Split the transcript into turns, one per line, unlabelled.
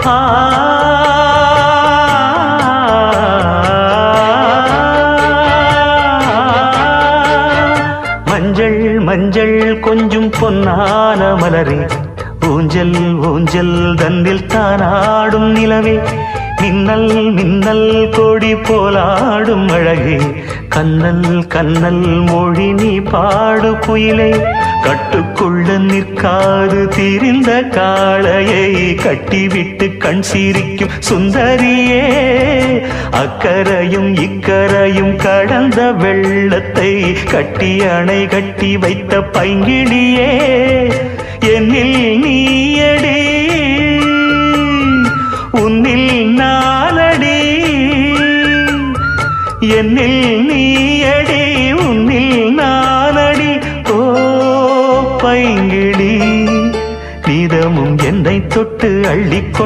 ஆ மஞ்சள் மஞ்சள் கொஞ்சம் பொன்னான மலரே, ஊஞ்சல் ஊஞ்சல் தன்னில் தானாடும் நிலவே, மின்னல் மின்னல் கொடி போலாடும் அழகே, கண்ணல் கண்ணல் மொழி நீ பாடு குயிலை, கட்டுக்குள்ள நிற்காது திரிந்த காளையை கட்டிவிட்டு கண் சிரிக்கும் சுந்தரியே, அக்கரையும் இக்கரையும் கடந்த வெள்ளத்தை கட்டி அணை கட்டி வைத்த பைங்கிளியே, என்னில் நீயடி உன்னில் நானடி, என்னில் நீயடி உன்னில் நானடி. ஓ பைங்கிளி, நீதமும் என்னை தொட்டு அள்ளிக்கொண்டு